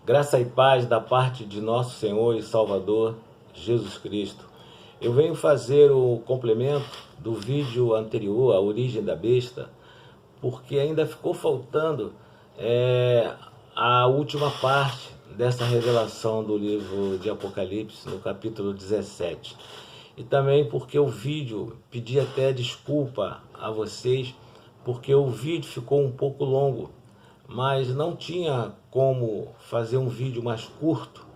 Graça e paz da parte de nosso Senhor e Salvador, Jesus Cristo. Eu venho fazer o complemento do vídeo anterior, a origem da besta, porque ainda ficou faltando a última parte dessa revelação do livro de Apocalipse, no capítulo 17. E também porque o vídeo, pedi até desculpa a vocês, porque o vídeo ficou um pouco longo, mas não tinha como fazer um vídeo mais curto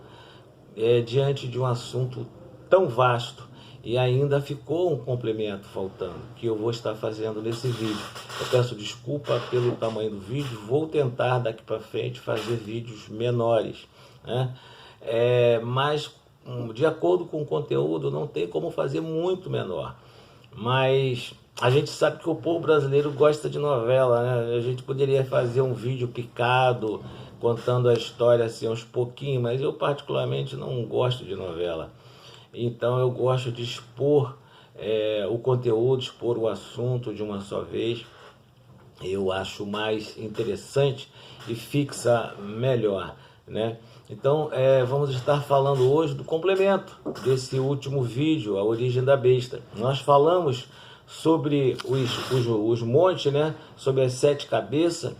diante de um assunto tão vasto, e ainda ficou um complemento faltando, que eu vou estar fazendo nesse vídeo. Eu peço desculpa pelo tamanho do vídeo, vou tentar daqui para frente fazer vídeos menores, né? Mas de acordo com o conteúdo não tem como fazer muito menor, mas a gente sabe que o povo brasileiro gosta de novela, né? A gente poderia fazer um vídeo picado, contando a história assim aos pouquinhos, mas eu particularmente não gosto de novela. Então eu gosto de expor o conteúdo, expor o assunto de uma só vez. Eu acho mais interessante e fixa melhor, né? Então vamos estar falando hoje do complemento desse último vídeo, a origem da besta. Nós falamos sobre os montes, né? Sobre as 7 cabeças,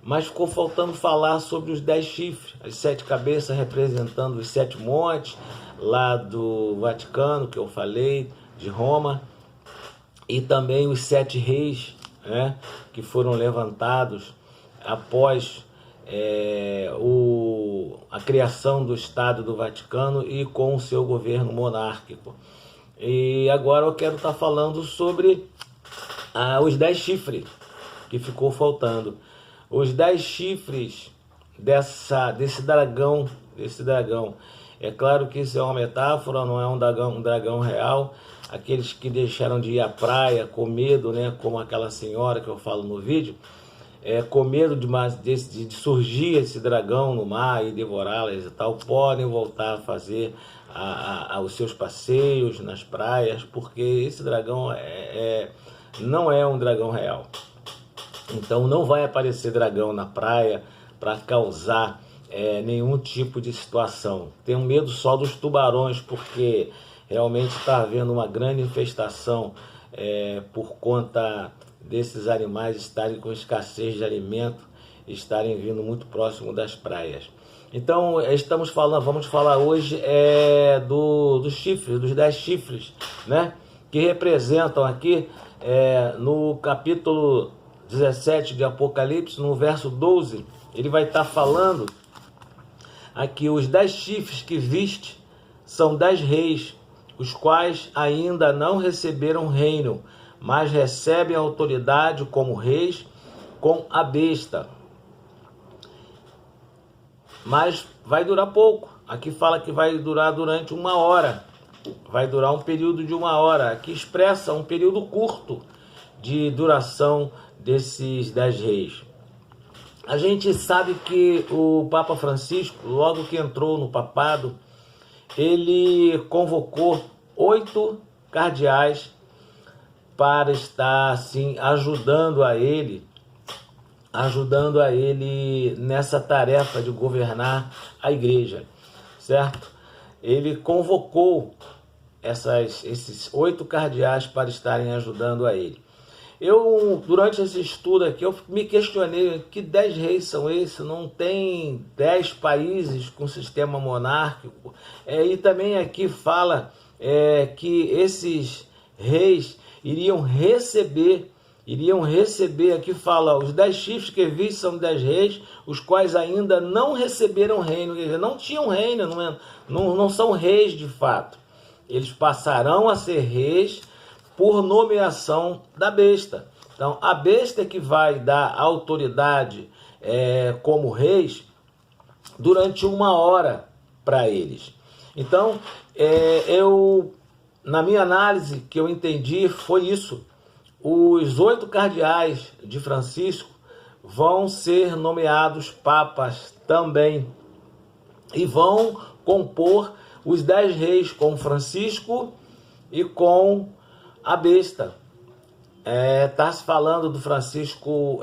mas ficou faltando falar sobre os 10 chifres, as 7 cabeças representando os 7 montes, lá do Vaticano, que eu falei, de Roma, e também os 7 reis, né, que foram levantados após a criação do Estado do Vaticano e com o seu governo monárquico. E agora eu quero estar falando sobre os 10 chifres que ficou faltando. Os 10 chifres desse dragão. É claro que isso é uma metáfora, não é um dragão real. Aqueles que deixaram de ir à praia com medo, né, como aquela senhora que eu falo no vídeo, com medo de surgir esse dragão no mar e devorá-las e tal, podem voltar a fazer os seus passeios nas praias, porque esse dragão não é um dragão real. Então não vai aparecer dragão na praia para causar nenhum tipo de situação. Tenho medo só dos tubarões, porque realmente está havendo uma grande infestação por conta desses animais estarem com escassez de alimento, estarem vindo muito próximo das praias. Então vamos falar hoje dos chifres, dos 10 chifres, né, que representam aqui no capítulo 17 de Apocalipse, no verso 12, ele vai estar falando aqui: os 10 chifres que viste são 10 reis, os quais ainda não receberam reino, mas recebem autoridade como reis com a besta. Mas vai durar pouco. Aqui fala que vai durar durante 1 hora. Vai durar um período de 1 hora. Aqui expressa um período curto de duração desses 10 reis. A gente sabe que o Papa Francisco, logo que entrou no papado, ele convocou 8 cardeais para estar assim ajudando a ele nessa tarefa de governar a igreja, certo? Ele convocou esses 8 cardeais para estarem ajudando a ele. Durante esse estudo aqui, eu me questionei: que 10 reis são esses? Não tem 10 países com sistema monárquico? E também aqui fala que esses reis iriam receber, aqui fala: os 10 chifres que vi são 10 reis, os quais ainda não receberam reino. Quer dizer, não tinham reino, não são reis de fato. Eles passarão a ser reis por nomeação da besta. Então, a besta é que vai dar autoridade como reis durante 1 hora para eles. Então, na minha análise, que eu entendi foi isso: os 8 cardeais de Francisco vão ser nomeados papas também, e vão compor os 10 reis com Francisco e com a besta. Está se falando do Francisco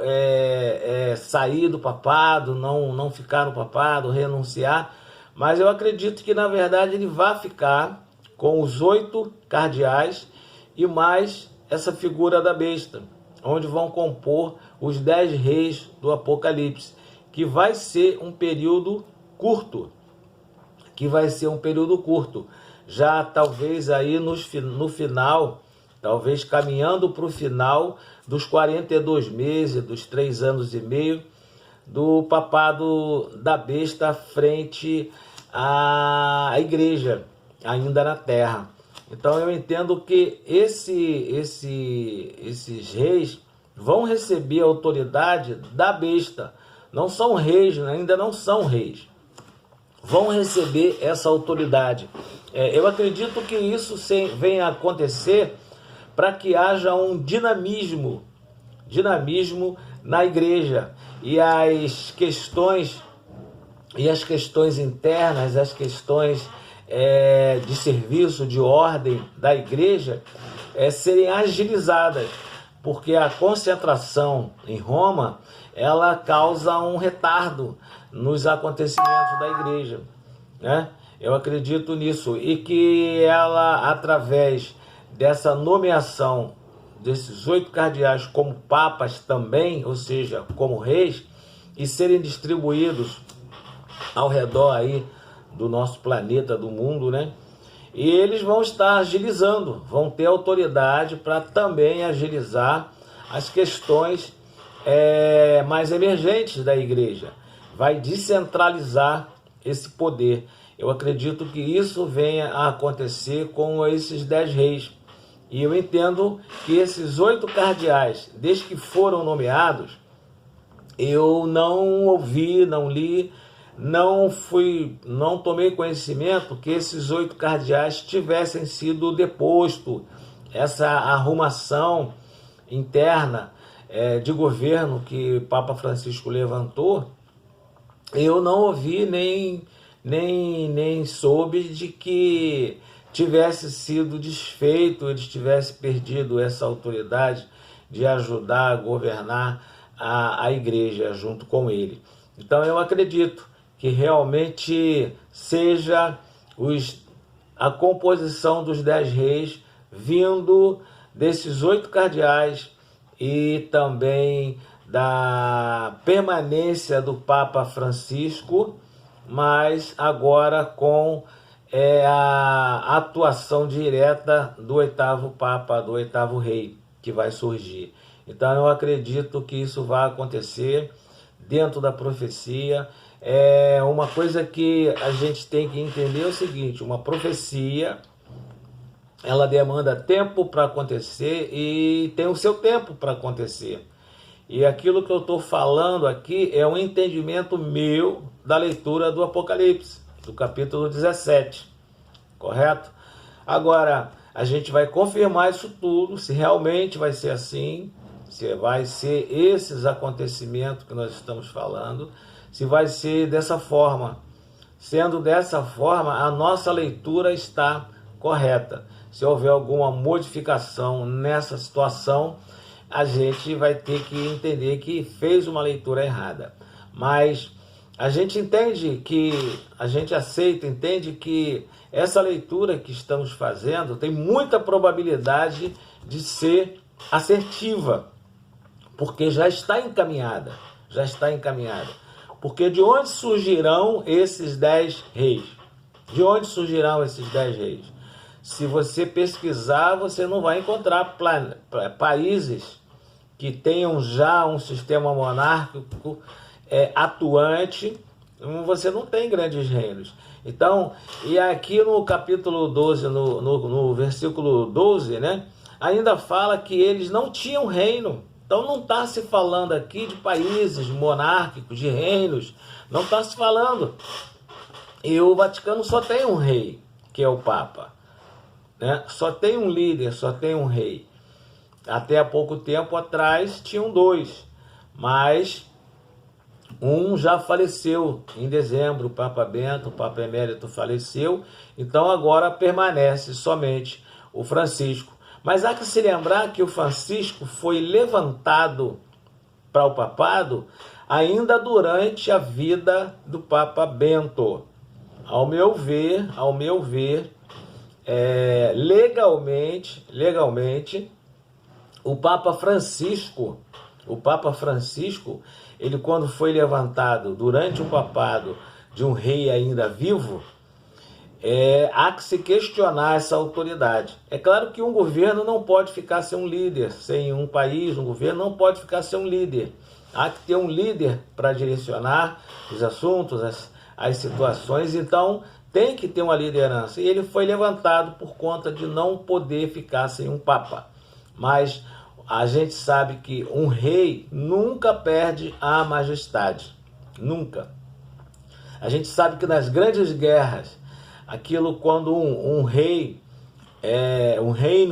sair do papado, não ficar no papado, renunciar, mas eu acredito que na verdade ele vai ficar com os 8 cardeais e mais essa figura da besta, onde vão compor os 10 reis do Apocalipse, que vai ser um período curto, já talvez aí no final, talvez caminhando para o final dos 42 meses, dos 3 anos e meio, do papado da besta frente à igreja, ainda na terra. Então eu entendo que esses reis vão receber a autoridade da besta. Não são reis, ainda não são reis. Vão receber essa autoridade. Eu acredito que isso venha a acontecer para que haja um dinamismo na igreja, e as questões internas, as questões de serviço, de ordem da igreja serem agilizadas, porque a concentração em Roma, ela causa um retardo nos acontecimentos da igreja, né? Eu acredito nisso, e que ela, através dessa nomeação desses 8 cardeais como papas também, ou seja, como reis, e serem distribuídos ao redor aí do nosso planeta, do mundo, né? E eles vão estar agilizando, vão ter autoridade para também agilizar as questões mais emergentes da igreja. Vai descentralizar esse poder. Eu acredito que isso venha a acontecer com esses 10 reis. E eu entendo que esses 8 cardeais, desde que foram nomeados, eu não ouvi, não li, não tomei conhecimento que esses 8 cardeais tivessem sido depostos. Essa arrumação interna de governo que Papa Francisco levantou, eu não ouvi nem soube de que tivesse sido desfeito, eles tivessem perdido essa autoridade de ajudar a governar a igreja junto com ele. Então eu acredito que realmente seja a composição dos 10 reis vindo desses 8 cardeais e também da permanência do Papa Francisco, mas agora com a atuação direta do 8º Papa, do 8º Rei, que vai surgir. Então eu acredito que isso vai acontecer dentro da profecia. Uma coisa que a gente tem que entender é o seguinte: uma profecia, ela demanda tempo para acontecer e tem o seu tempo para acontecer. E aquilo que eu estou falando aqui é um entendimento meu da leitura do Apocalipse, do capítulo 17, correto? Agora, a gente vai confirmar isso tudo, se realmente vai ser assim, se vai ser esses acontecimentos que nós estamos falando, se vai ser dessa forma. Sendo dessa forma, a nossa leitura está correta. Se houver alguma modificação nessa situação, a gente vai ter que entender que fez uma leitura errada. Mas a gente entende entende que essa leitura que estamos fazendo tem muita probabilidade de ser assertiva, porque já está encaminhada. Porque de onde surgirão esses 10 reis? De onde surgirão esses 10 reis? Se você pesquisar, você não vai encontrar países que tenham já um sistema monárquico atuante. Você não tem grandes reinos. Então, e aqui no capítulo 12, no versículo 12, né, ainda fala que eles não tinham reino. Então não está se falando aqui de países monárquicos, de reinos, não está se falando. E o Vaticano só tem um rei, que é o Papa, né? Só tem um líder, só tem um rei. Até há pouco tempo atrás tinham 2, mas um já faleceu em dezembro, o Papa Bento, o Papa Emérito faleceu, então agora permanece somente o Francisco. Mas há que se lembrar que o Francisco foi levantado para o papado ainda durante a vida do Papa Bento. Ao meu ver, legalmente, o Papa Francisco, ele quando foi levantado durante o papado de um rei ainda vivo, há que se questionar essa autoridade. É claro que um governo não pode ficar sem um líder, sem um país, um governo não pode ficar sem um líder. Há que ter um líder para direcionar os assuntos, as situações, então tem que ter uma liderança. E ele foi levantado por conta de não poder ficar sem um papa. Mas a gente sabe que um rei nunca perde a majestade. Nunca. A gente sabe que nas grandes guerras, aquilo quando um reino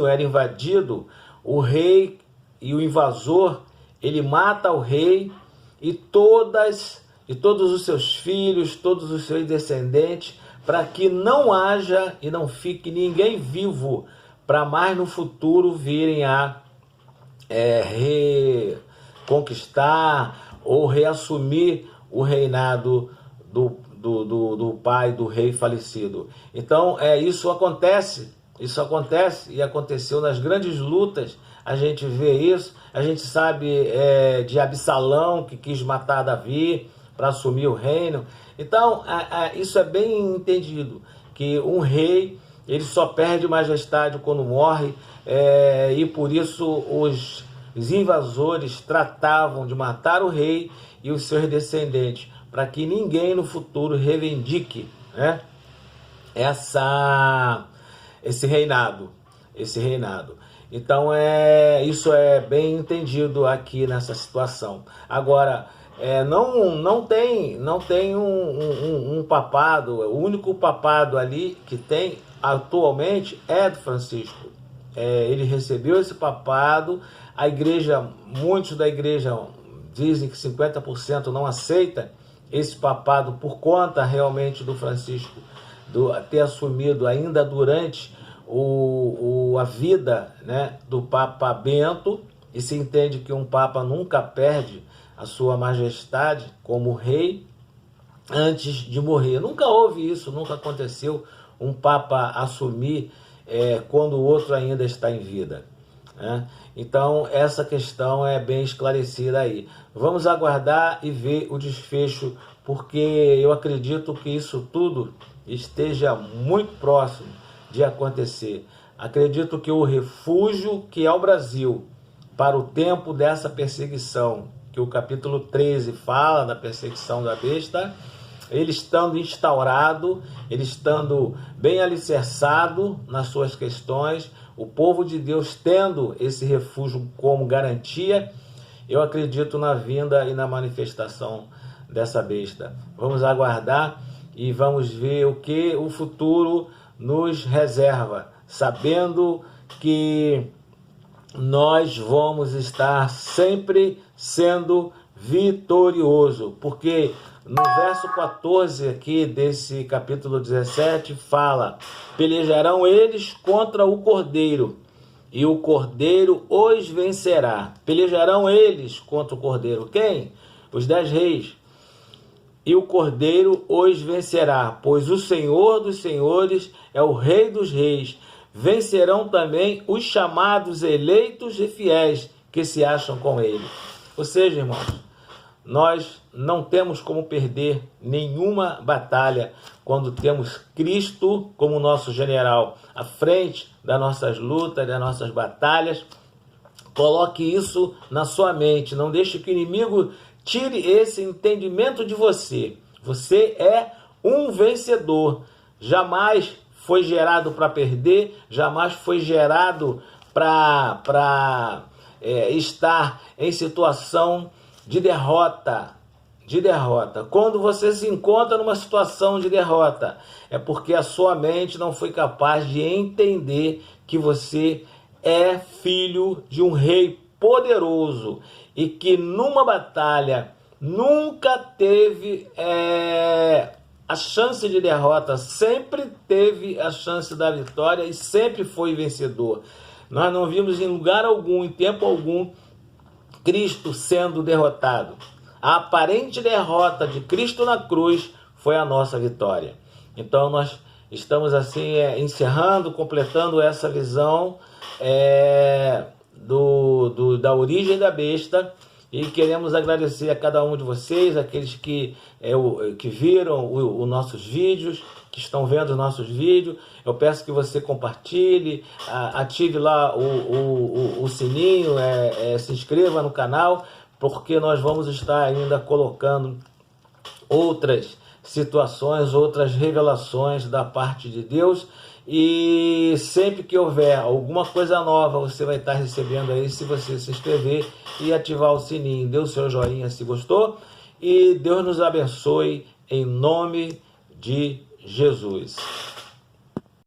era invadido, o rei e o invasor, ele mata o rei e todos os seus filhos, todos os seus descendentes, para que não haja e não fique ninguém vivo para mais no futuro virem a reconquistar ou reassumir o reinado do pai do rei falecido. Então, isso acontece e aconteceu nas grandes lutas. A gente vê isso, a gente sabe de Absalão, que quis matar Davi para assumir o reino. Então, isso é bem entendido, que um rei, ele só perde majestade quando morre, e por isso os invasores tratavam de matar o rei e os seus descendentes, para que ninguém no futuro reivindique, né, esse reinado. Então, isso é bem entendido aqui nessa situação. Agora, não tem um papado, o único papado ali que tem atualmente é do Francisco. Ele recebeu esse papado, muitos da igreja dizem que 50% não aceita esse papado por conta realmente do Francisco ter assumido ainda durante a vida, né, do Papa Bento, e se entende que um Papa nunca perde a sua majestade como rei antes de morrer. Nunca houve isso, nunca aconteceu um Papa assumir quando o outro ainda está em vida, né? Então, essa questão é bem esclarecida aí. Vamos aguardar e ver o desfecho, porque eu acredito que isso tudo esteja muito próximo de acontecer. Acredito que o refúgio que é o Brasil para o tempo dessa perseguição, que o capítulo 13 fala da perseguição da besta, ele estando instaurado, ele estando bem alicerçado nas suas questões, o povo de Deus tendo esse refúgio como garantia, eu acredito na vinda e na manifestação dessa besta. Vamos aguardar e vamos ver o que o futuro nos reserva, sabendo que nós vamos estar sempre sendo vitorioso, porque no verso 14 aqui desse capítulo 17 fala: pelejarão eles contra o Cordeiro, e o Cordeiro os vencerá. Pelejarão eles contra o Cordeiro. Quem? Os 10 reis. E o Cordeiro os vencerá, pois o Senhor dos senhores é o Rei dos reis. Vencerão também os chamados, eleitos e fiéis que se acham com ele. Ou seja, irmãos, nós não temos como perder nenhuma batalha quando temos Cristo como nosso general à frente das nossas lutas, das nossas batalhas. Coloque isso na sua mente, não deixe que o inimigo tire esse entendimento de você. Você é um vencedor, jamais foi gerado para perder, jamais foi gerado para estar em situação de derrota. Quando você se encontra numa situação de derrota, é porque a sua mente não foi capaz de entender que você é filho de um rei poderoso e que numa batalha nunca teve a chance de derrota, sempre teve a chance da vitória e sempre foi vencedor. Nós não vimos em lugar algum, em tempo algum, Cristo sendo derrotado. A aparente derrota de Cristo na cruz foi a nossa vitória. Então nós estamos assim encerrando, completando essa visão da origem da besta, e queremos agradecer a cada um de vocês, aqueles que viram os nossos vídeos, que estão vendo os nossos vídeos. Eu peço que você compartilhe, ative lá o sininho, se inscreva no canal, porque nós vamos estar ainda colocando outras situações, outras revelações da parte de Deus. E sempre que houver alguma coisa nova, você vai estar recebendo aí, se você se inscrever e ativar o sininho. Dê o seu joinha se gostou, e Deus nos abençoe em nome de Jesus.